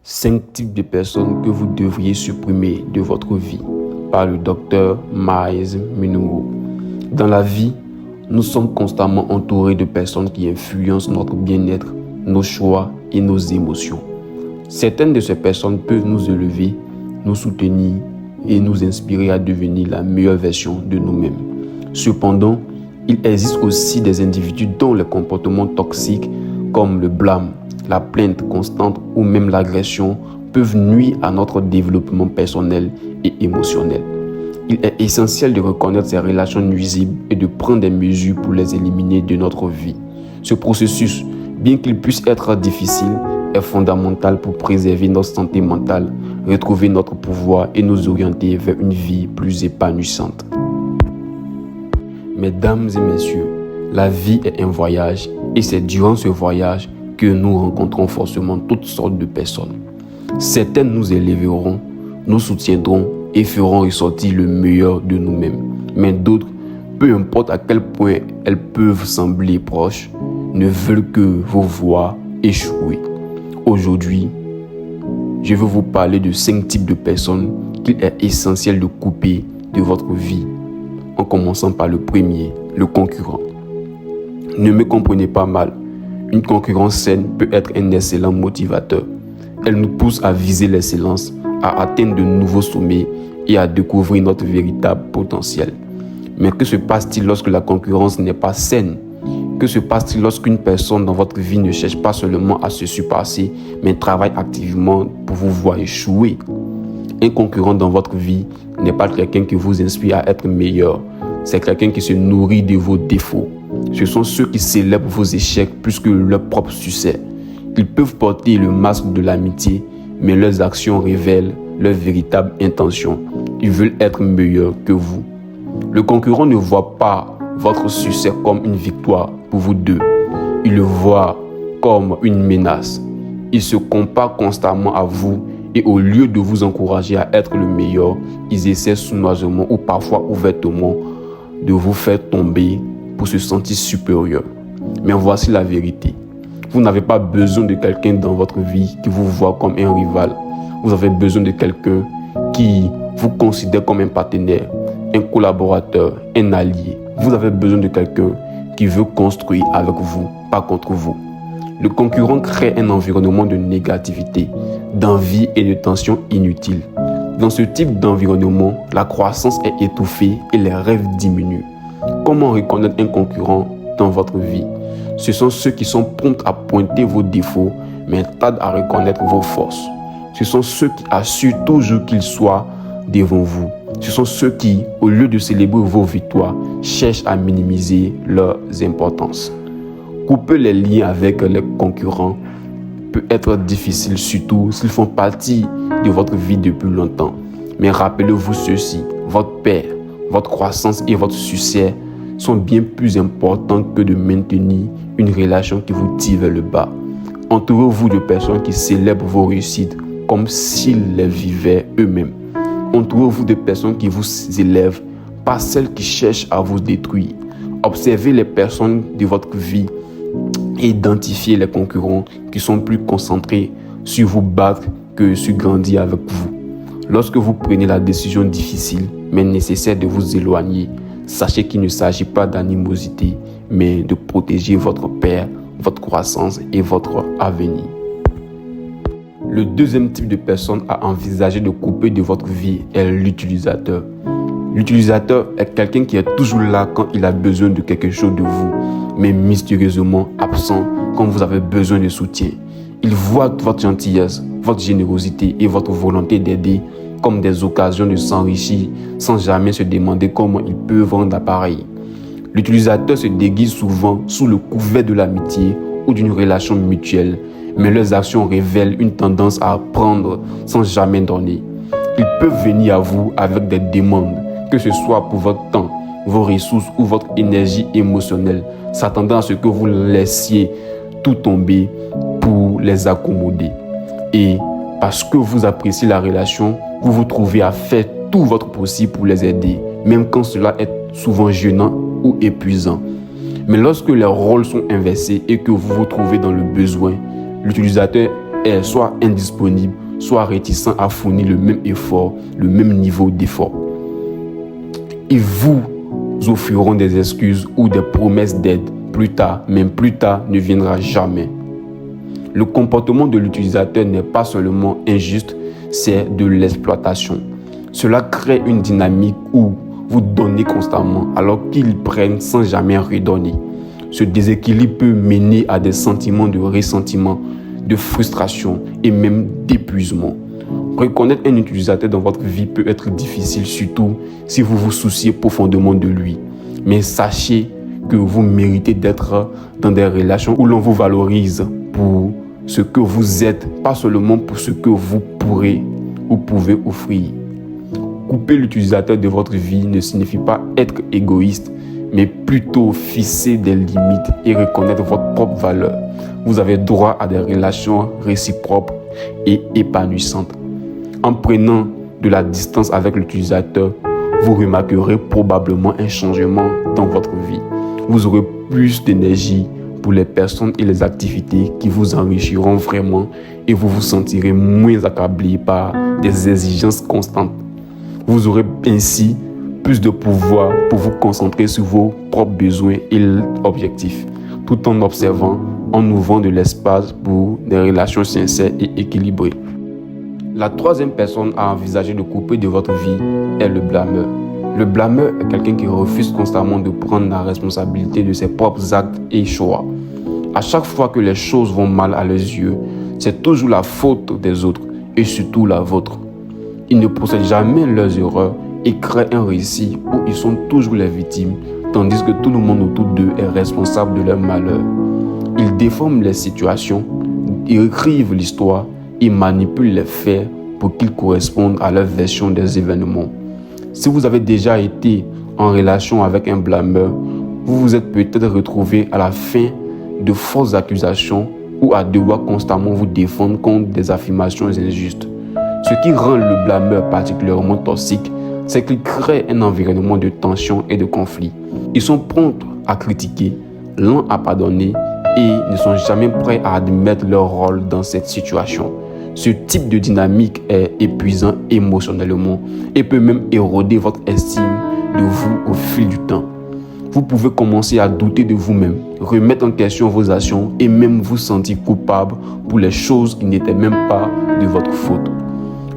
5 types de personnes que vous devriez supprimer de votre vie par le docteur Myles Munroe. Dans la vie, nous sommes constamment entourés de personnes qui influencent notre bien-être, nos choix et nos émotions. Certaines de ces personnes peuvent nous élever, nous soutenir et nous inspirer à devenir la meilleure version de nous-mêmes. Cependant, il existe aussi des individus dont les comportements toxiques comme le blâme, la plainte constante ou même l'agression peuvent nuire à notre développement personnel et émotionnel. Il est essentiel de reconnaître ces relations nuisibles et de prendre des mesures pour les éliminer de notre vie. Ce processus, bien qu'il puisse être difficile, est fondamental pour préserver notre santé mentale, retrouver notre pouvoir et nous orienter vers une vie plus épanouissante. Mesdames et messieurs, la vie est un voyage et c'est durant ce voyage que nous rencontrons forcément toutes sortes de personnes. Certaines nous élèveront, nous soutiendront et feront ressortir le meilleur de nous-mêmes. Mais d'autres, peu importe à quel point elles peuvent sembler proches, ne veulent que vous voir échouer. Aujourd'hui, je veux vous parler de 5 types de personnes qu'il est essentiel de couper de votre vie, en commençant par le premier, le concurrent. Ne me comprenez pas mal. Une concurrence saine peut être un excellent motivateur. Elle nous pousse à viser l'excellence, à atteindre de nouveaux sommets et à découvrir notre véritable potentiel. Mais que se passe-t-il lorsque la concurrence n'est pas saine? Que se passe-t-il lorsqu'une personne dans votre vie ne cherche pas seulement à se surpasser, mais travaille activement pour vous voir échouer? Un concurrent dans votre vie n'est pas quelqu'un qui vous inspire à être meilleur. C'est quelqu'un qui se nourrit de vos défauts. Ce sont ceux qui célèbrent vos échecs plus que leur propre succès. Ils peuvent porter le masque de l'amitié, mais leurs actions révèlent leur véritable intention. Ils veulent être meilleurs que vous. Le concurrent ne voit pas votre succès comme une victoire pour vous deux. Il le voit comme une menace. Il se compare constamment à vous et au lieu de vous encourager à être le meilleur, ils essaient sournoisement ou parfois ouvertement de vous faire tomber pour se sentir supérieur. Mais voici la vérité. Vous n'avez pas besoin de quelqu'un dans votre vie qui vous voit comme un rival. Vous avez besoin de quelqu'un qui vous considère comme un partenaire, un collaborateur, un allié. Vous avez besoin de quelqu'un qui veut construire avec vous, pas contre vous. Le concurrent crée un environnement de négativité, d'envie et de tension inutiles. Dans ce type d'environnement, la croissance est étouffée et les rêves diminuent. Comment reconnaître un concurrent dans votre vie? Ce sont ceux qui sont prompts à pointer vos défauts, mais tardent à reconnaître vos forces. Ce sont ceux qui assurent toujours qu'ils soient devant vous. Ce sont ceux qui, au lieu de célébrer vos victoires, cherchent à minimiser leurs importances. Couper les liens avec les concurrents peut être difficile, surtout s'ils font partie de votre vie depuis longtemps. Mais rappelez-vous ceci, votre paix, votre croissance et votre succès sont bien plus importants que de maintenir une relation qui vous tire vers le bas. Entourez-vous de personnes qui célèbrent vos réussites comme s'ils les vivaient eux-mêmes. Entourez-vous de personnes qui vous élèvent, pas celles qui cherchent à vous détruire. Observez les personnes de votre vie et identifiez les concurrents qui sont plus concentrés sur vous battre que sur grandir avec vous. Lorsque vous prenez la décision difficile mais nécessaire de vous éloigner, sachez qu'il ne s'agit pas d'animosité, mais de protéger votre paix, votre croissance et votre avenir. Le deuxième type de personne à envisager de couper de votre vie est l'utilisateur. L'utilisateur est quelqu'un qui est toujours là quand il a besoin de quelque chose de vous, mais mystérieusement absent quand vous avez besoin de soutien. Il voit votre gentillesse, votre générosité et votre volonté d'aider comme des occasions de s'enrichir sans jamais se demander comment il peut rendre pareil. L'utilisateur se déguise souvent sous le couvert de l'amitié ou d'une relation mutuelle, mais leurs actions révèlent une tendance à prendre sans jamais donner. Ils peuvent venir à vous avec des demandes, que ce soit pour votre temps, vos ressources ou votre énergie émotionnelle, s'attendant à ce que vous laissiez tout tomber pour les accommoder. Et parce que vous appréciez la relation, vous vous trouvez à faire tout votre possible pour les aider, même quand cela est souvent gênant ou épuisant. Mais lorsque les rôles sont inversés et que vous vous trouvez dans le besoin, l'utilisateur est soit indisponible, soit réticent à fournir le même effort, le même niveau d'effort. Ils vous offriront des excuses ou des promesses d'aide plus tard, même plus tard ne viendra jamais. Le comportement de l'utilisateur n'est pas seulement injuste, c'est de l'exploitation. Cela crée une dynamique où vous donnez constamment alors qu'ils prennent sans jamais redonner. Ce déséquilibre peut mener à des sentiments de ressentiment, de frustration et même d'épuisement. Reconnaître un utilisateur dans votre vie peut être difficile, surtout si vous vous souciez profondément de lui. Mais sachez que vous méritez d'être dans des relations où l'on vous valorise pour ce que vous êtes, pas seulement pour ce que vous pourrez ou pouvez offrir. Couper l'utilisateur de votre vie ne signifie pas être égoïste, mais plutôt fixer des limites et reconnaître votre propre valeur. Vous avez droit à des relations réciproques et épanouissantes. En prenant de la distance avec l'utilisateur, vous remarquerez probablement un changement dans votre vie. Vous aurez plus d'énergie pour les personnes et les activités qui vous enrichiront vraiment et vous vous sentirez moins accablé par des exigences constantes. Vous aurez ainsi plus de pouvoir pour vous concentrer sur vos propres besoins et objectifs, tout en observant, en ouvrant de l'espace pour des relations sincères et équilibrées. La troisième personne à envisager de couper de votre vie est le blâmeur. Le blâmeur est quelqu'un qui refuse constamment de prendre la responsabilité de ses propres actes et choix. À chaque fois que les choses vont mal à leurs yeux, c'est toujours la faute des autres et surtout la vôtre. Ils ne procèdent jamais leurs erreurs et créent un récit où ils sont toujours les victimes, tandis que tout le monde autour d'eux est responsable de leur malheur. Ils déforment les situations, ils écrivent l'histoire et manipulent les faits pour qu'ils correspondent à leur version des événements. Si vous avez déjà été en relation avec un blâmeur, vous vous êtes peut-être retrouvé à la fin de fausses accusations ou à devoir constamment vous défendre contre des affirmations injustes. Ce qui rend le blâmeur particulièrement toxique, c'est qu'il crée un environnement de tension et de conflit. Ils sont prompts à critiquer, lents à pardonner et ne sont jamais prêts à admettre leur rôle dans cette situation. Ce type de dynamique est épuisant émotionnellement et peut même éroder votre estime de vous au fil du temps. Vous pouvez commencer à douter de vous-même, remettre en question vos actions et même vous sentir coupable pour les choses qui n'étaient même pas de votre faute.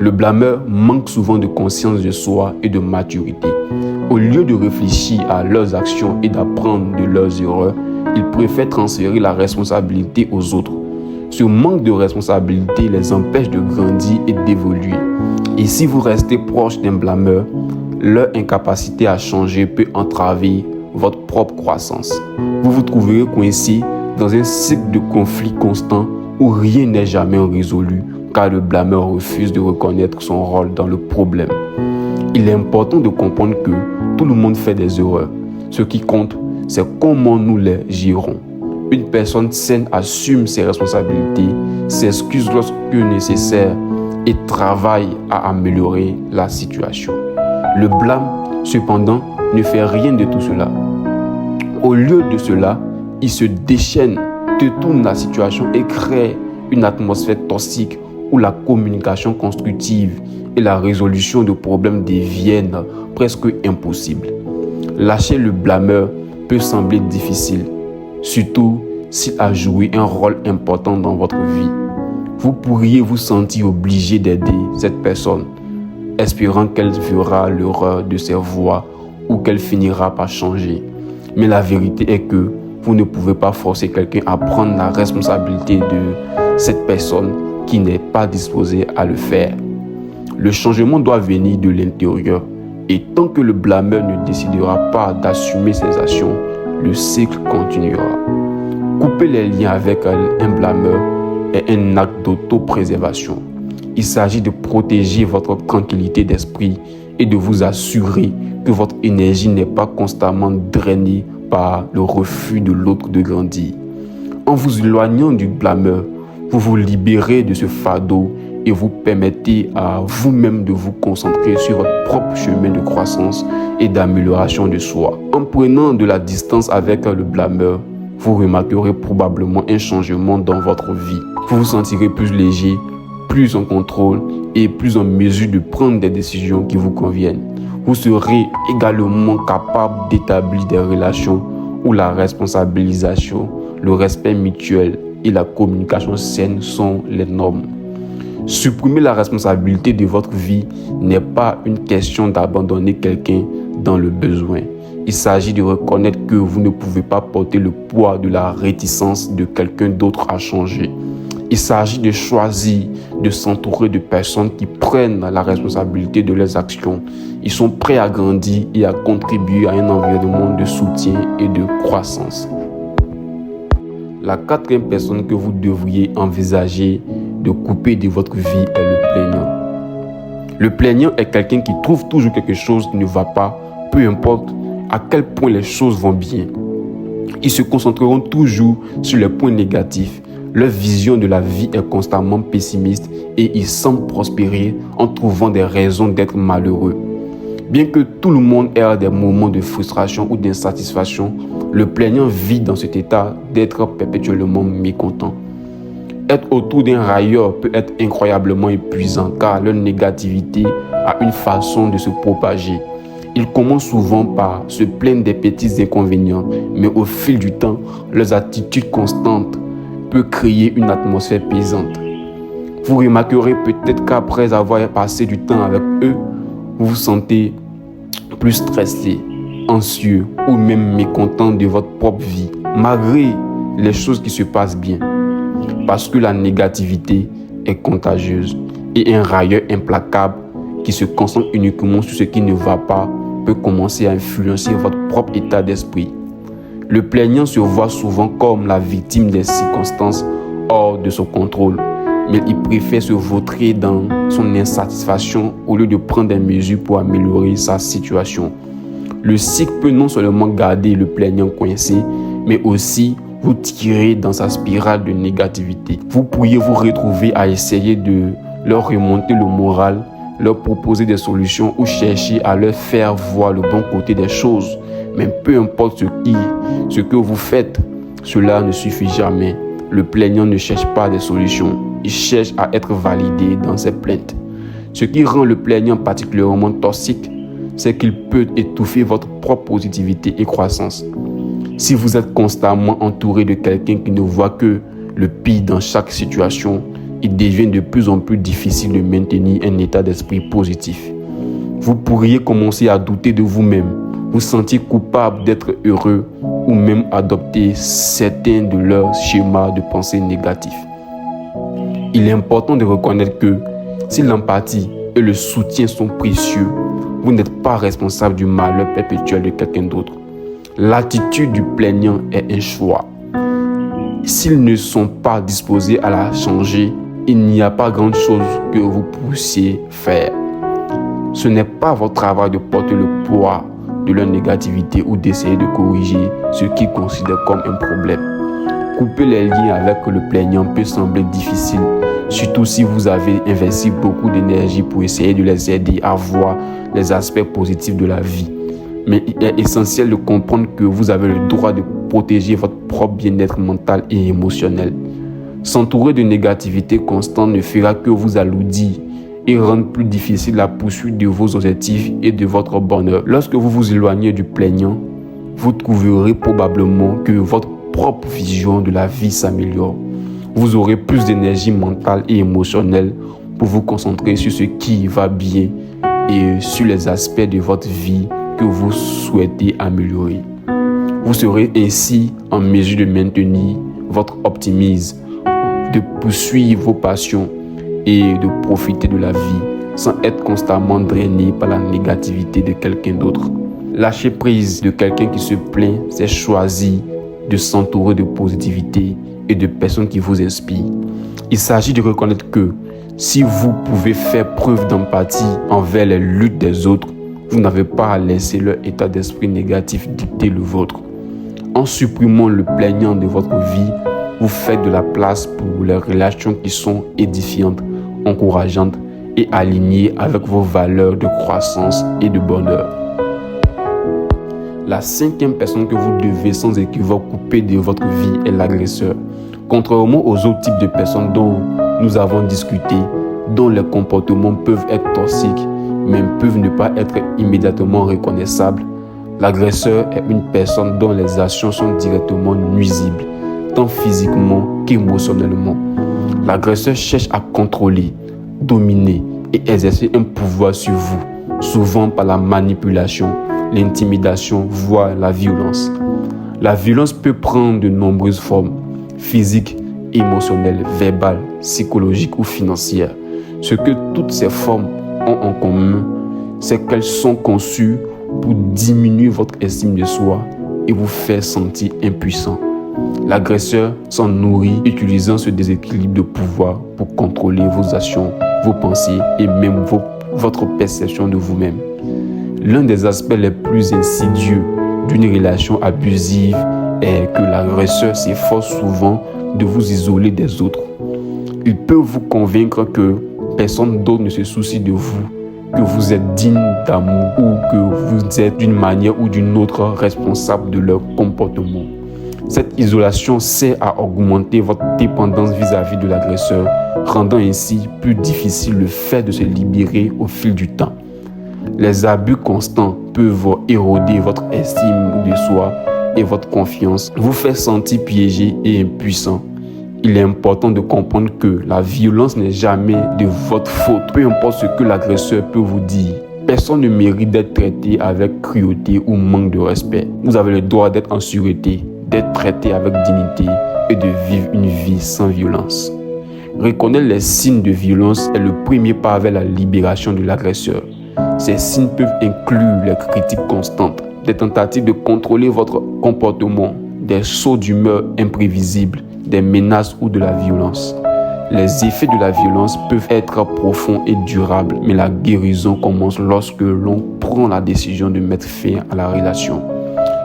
Le blâmeur manque souvent de conscience de soi et de maturité. Au lieu de réfléchir à leurs actions et d'apprendre de leurs erreurs, ils préfèrent transférer la responsabilité aux autres. Ce manque de responsabilité les empêche de grandir et d'évoluer. Et si vous restez proche d'un blâmeur, leur incapacité à changer peut entraver votre propre croissance. Vous vous trouverez coincé dans un cycle de conflits constants où rien n'est jamais résolu car le blâmeur refuse de reconnaître son rôle dans le problème. Il est important de comprendre que tout le monde fait des erreurs. Ce qui compte, c'est comment nous les gérons. Une personne saine assume ses responsabilités, s'excuse lorsque nécessaire et travaille à améliorer la situation. Le blâme, cependant, ne fait rien de tout cela. Au lieu de cela, il se déchaîne, détourne la situation et crée une atmosphère toxique où la communication constructive et la résolution de problèmes deviennent presque impossibles. Lâcher le blâmeur peut sembler difficile, surtout s'il a joué un rôle important dans votre vie. Vous pourriez vous sentir obligé d'aider cette personne, espérant qu'elle fera l'erreur de ses voies ou qu'elle finira par changer. Mais la vérité est que vous ne pouvez pas forcer quelqu'un à prendre la responsabilité de cette personne qui n'est pas disposée à le faire. Le changement doit venir de l'intérieur et tant que le blâmeur ne décidera pas d'assumer ses actions, le cycle continuera. Couper les liens avec un blâmeur est un acte d'autopréservation. Il s'agit de protéger votre tranquillité d'esprit et de vous assurer que votre énergie n'est pas constamment drainée par le refus de l'autre de grandir. En vous éloignant du blâmeur, vous vous libérez de ce fardeau et vous permettez à vous-même de vous concentrer sur votre propre chemin de croissance et d'amélioration de soi. En prenant de la distance avec le blâmeur, vous remarquerez probablement un changement dans votre vie. Vous vous sentirez plus léger, plus en contrôle et plus en mesure de prendre des décisions qui vous conviennent. Vous serez également capable d'établir des relations où la responsabilisation, le respect mutuel et la communication saine sont les normes. Supprimer la responsabilité de votre vie n'est pas une question d'abandonner quelqu'un dans le besoin. Il s'agit de reconnaître que vous ne pouvez pas porter le poids de la réticence de quelqu'un d'autre à changer. Il s'agit de choisir de s'entourer de personnes qui prennent la responsabilité de leurs actions. Ils sont prêts à grandir et à contribuer à un environnement de soutien et de croissance. La quatrième personne que vous devriez envisager de couper de votre vie est le plaignant. Le plaignant est quelqu'un qui trouve toujours quelque chose qui ne va pas, peu importe à quel point les choses vont bien. Ils se concentreront toujours sur les points négatifs. Leur vision de la vie est constamment pessimiste et ils semblent prospérer en trouvant des raisons d'être malheureux. Bien que tout le monde ait des moments de frustration ou d'insatisfaction, le plaignant vit dans cet état d'être perpétuellement mécontent. Être autour d'un railleur peut être incroyablement épuisant car leur négativité a une façon de se propager. Ils commencent souvent par se plaindre des petits inconvénients, mais au fil du temps, leurs attitudes constantes peuvent créer une atmosphère pesante. Vous remarquerez peut-être qu'après avoir passé du temps avec eux, vous vous sentez plus stressé, anxieux ou même mécontent de votre propre vie, malgré les choses qui se passent bien. Parce que la négativité est contagieuse et un railleur implacable qui se concentre uniquement sur ce qui ne va pas peut commencer à influencer votre propre état d'esprit. Le plaignant se voit souvent comme la victime des circonstances hors de son contrôle, mais il préfère se vautrer dans son insatisfaction au lieu de prendre des mesures pour améliorer sa situation. Le cycle peut non seulement garder le plaignant coincé, mais aussi vous tirer dans sa spirale de négativité. Vous pourriez vous retrouver à essayer de leur remonter le moral, leur proposer des solutions ou chercher à leur faire voir le bon côté des choses. Mais peu importe ce que vous faites, cela ne suffit jamais. Le plaignant ne cherche pas des solutions, il cherche à être validé dans ses plaintes. Ce qui rend le plaignant particulièrement toxique, c'est qu'il peut étouffer votre propre positivité et croissance. Si vous êtes constamment entouré de quelqu'un qui ne voit que le pire dans chaque situation, il devient de plus en plus difficile de maintenir un état d'esprit positif. Vous pourriez commencer à douter de vous-même, vous sentir coupable d'être heureux ou même adopter certains de leurs schémas de pensée négatifs. Il est important de reconnaître que si l'empathie et le soutien sont précieux, vous n'êtes pas responsable du malheur perpétuel de quelqu'un d'autre. L'attitude du plaignant est un choix. S'ils ne sont pas disposés à la changer, il n'y a pas grand-chose que vous puissiez faire. Ce n'est pas votre travail de porter le poids de leur négativité ou d'essayer de corriger ce qu'ils considèrent comme un problème. Couper les liens avec le plaignant peut sembler difficile, surtout si vous avez investi beaucoup d'énergie pour essayer de les aider à voir les aspects positifs de la vie. Mais il est essentiel de comprendre que vous avez le droit de protéger votre propre bien-être mental et émotionnel. S'entourer de négativité constante ne fera que vous alourdir et rendre plus difficile la poursuite de vos objectifs et de votre bonheur. Lorsque vous vous éloignez du plaignant, vous trouverez probablement que votre propre vision de la vie s'améliore. Vous aurez plus d'énergie mentale et émotionnelle pour vous concentrer sur ce qui va bien et sur les aspects de votre vie que vous souhaitez améliorer. Vous serez ainsi en mesure de maintenir votre optimisme, de poursuivre vos passions et de profiter de la vie sans être constamment drainé par la négativité de quelqu'un d'autre. Lâcher prise de quelqu'un qui se plaint, c'est choisir de s'entourer de positivité et de personnes qui vous inspirent. Il s'agit de reconnaître que si vous pouvez faire preuve d'empathie envers les luttes des autres, vous n'avez pas à laisser leur état d'esprit négatif dicter le vôtre. En supprimant le plaignant de votre vie, vous faites de la place pour les relations qui sont édifiantes, encourageantes et alignées avec vos valeurs de croissance et de bonheur. La 5e personne que vous devez sans équivoque couper de votre vie est l'agresseur. Contrairement aux autres types de personnes dont nous avons discuté, dont les comportements peuvent être toxiques, mais peuvent ne pas être immédiatement reconnaissables, l'agresseur est une personne dont les actions sont directement nuisibles, tant physiquement qu'émotionnellement. L'agresseur cherche à contrôler, dominer et exercer un pouvoir sur vous, souvent par la manipulation, l'intimidation, voire la violence. La violence peut prendre de nombreuses formes, physiques, émotionnelles, verbales, psychologiques ou financières. Ce que toutes ces formes ont en commun, c'est qu'elles sont conçues pour diminuer votre estime de soi et vous faire sentir impuissant. L'agresseur s'en nourrit utilisant ce déséquilibre de pouvoir pour contrôler vos actions, vos pensées et même votre perception de vous-même. L'un des aspects les plus insidieux d'une relation abusive est que l'agresseur s'efforce souvent de vous isoler des autres. Il peut vous convaincre que personne d'autre ne se soucie de vous, que vous êtes digne d'amour ou que vous êtes d'une manière ou d'une autre responsable de leur comportement. Cette isolation sert à augmenter votre dépendance vis-à-vis de l'agresseur, rendant ainsi plus difficile le fait de se libérer au fil du temps. Les abus constants peuvent éroder votre estime de soi et votre confiance, vous faire sentir piégé et impuissant. Il est important de comprendre que la violence n'est jamais de votre faute, peu importe ce que l'agresseur peut vous dire. Personne ne mérite d'être traité avec cruauté ou manque de respect. Vous avez le droit d'être en sûreté, d'être traité avec dignité et de vivre une vie sans violence. Reconnaître les signes de violence est le premier pas vers la libération de l'agresseur. Ces signes peuvent inclure les critiques constantes, des tentatives de contrôler votre comportement, des sauts d'humeur imprévisibles, des menaces ou de la violence. Les effets de la violence peuvent être profonds et durables, mais la guérison commence lorsque l'on prend la décision de mettre fin à la relation.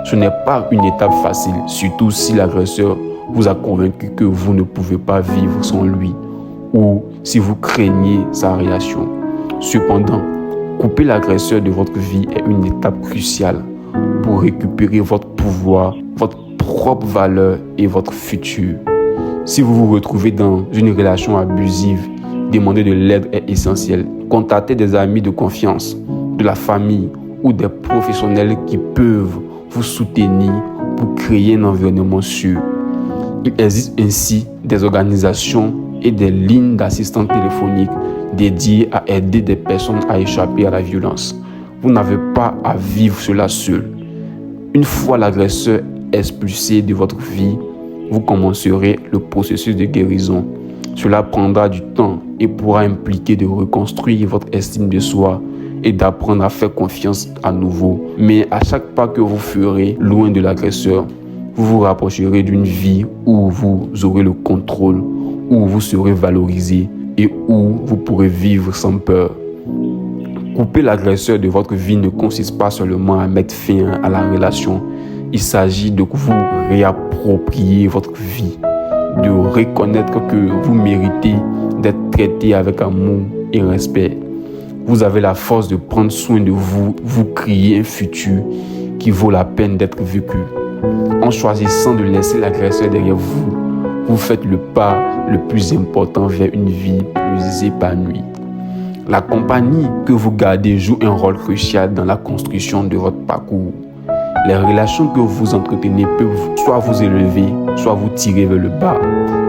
Ce n'est pas une étape facile, surtout si l'agresseur vous a convaincu que vous ne pouvez pas vivre sans lui ou si vous craignez sa relation. Cependant, couper l'agresseur de votre vie est une étape cruciale pour récupérer votre pouvoir, votre propre valeur et votre futur. Si vous vous retrouvez dans une relation abusive, demander de l'aide est essentiel. Contactez des amis de confiance, de la famille ou des professionnels qui peuvent vous soutenir pour créer un environnement sûr. Il existe ainsi des organisations et des lignes d'assistance téléphonique dédiées à aider des personnes à échapper à la violence. Vous n'avez pas à vivre cela seul. Une fois l'agresseur expulsé de votre vie, vous commencerez le processus de guérison. Cela prendra du temps et pourra impliquer de reconstruire votre estime de soi et d'apprendre à faire confiance à nouveau. Mais à chaque pas que vous ferez loin de l'agresseur, vous vous rapprocherez d'une vie où vous aurez le contrôle, où vous serez valorisé et où vous pourrez vivre sans peur. Couper l'agresseur de votre vie ne consiste pas seulement à mettre fin à la relation. Il s'agit de vous réapproprier votre vie, de reconnaître que vous méritez d'être traité avec amour et respect. Vous avez la force de prendre soin de vous, vous créer un futur qui vaut la peine d'être vécu. En choisissant de laisser l'agresseur derrière vous, vous faites le pas le plus important vers une vie plus épanouie. La compagnie que vous gardez joue un rôle crucial dans la construction de votre parcours. Les relations que vous entretenez peuvent soit vous élever, soit vous tirer vers le bas.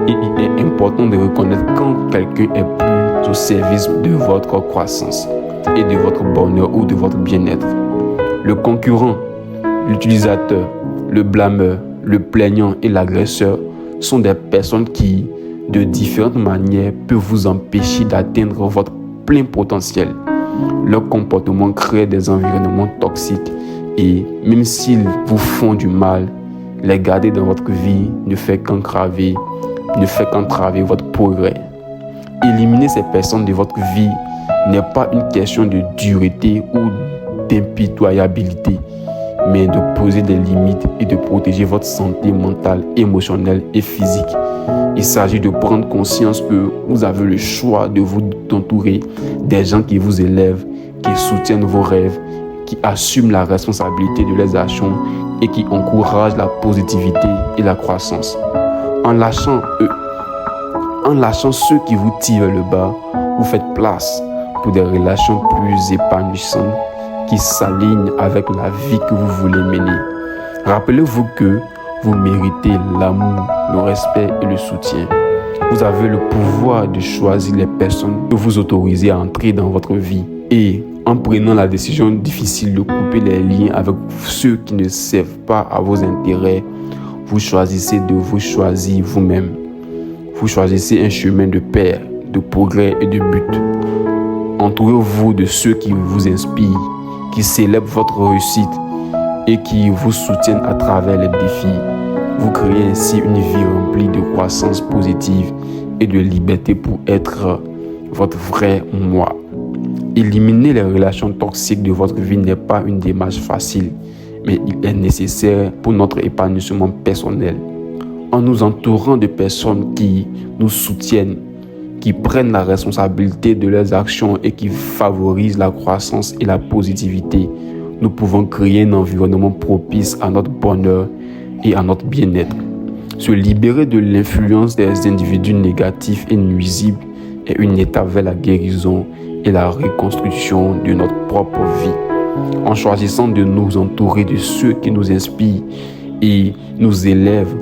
Et il est important de reconnaître quand quelqu'un est plus au service de votre croissance et de votre bonheur ou de votre bien-être. Le concurrent, l'utilisateur, le blâmeur, le plaignant et l'agresseur sont des personnes qui, de différentes manières, peuvent vous empêcher d'atteindre votre plein potentiel. Leur comportement crée des environnements toxiques et même s'ils vous font du mal, les garder dans votre vie ne fait qu'entraver votre progrès. Éliminer ces personnes de votre vie n'est pas une question de dureté ou d'impitoyabilité, mais de poser des limites et de protéger votre santé mentale, émotionnelle et physique. Il s'agit de prendre conscience que vous avez le choix de vous entourer des gens qui vous élèvent, qui soutiennent vos rêves, qui assument la responsabilité de leurs actions et qui encouragent la positivité et la croissance. En lâchant ceux qui vous tirent vers le bas, vous faites place pour des relations plus épanouissantes qui s'alignent avec la vie que vous voulez mener. Rappelez-vous que vous méritez l'amour, le respect et le soutien. Vous avez le pouvoir de choisir les personnes que vous autorisez à entrer dans votre vie. Et en prenant la décision difficile de couper les liens avec ceux qui ne servent pas à vos intérêts, vous choisissez de vous choisir vous-même. Vous choisissez un chemin de paix, de progrès et de but. Entourez-vous de ceux qui vous inspirent, qui célèbrent votre réussite et qui vous soutiennent à travers les défis. Vous créez ainsi une vie remplie de croissance positive et de liberté pour être votre vrai moi. Éliminer les relations toxiques de votre vie n'est pas une démarche facile, mais il est nécessaire pour notre épanouissement personnel. En nous entourant de personnes qui nous soutiennent, qui prennent la responsabilité de leurs actions et qui favorisent la croissance et la positivité, nous pouvons créer un environnement propice à notre bonheur et à notre bien-être. Se libérer de l'influence des individus négatifs et nuisibles est une étape vers la guérison et la reconstruction de notre propre vie. En choisissant de nous entourer de ceux qui nous inspirent et nous élèvent,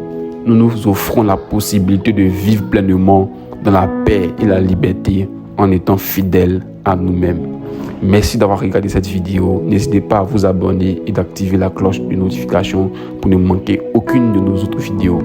nous nous offrons la possibilité de vivre pleinement dans la paix et la liberté en étant fidèles à nous-mêmes. Merci d'avoir regardé cette vidéo. N'hésitez pas à vous abonner et d'activer la cloche de notification pour ne manquer aucune de nos autres vidéos.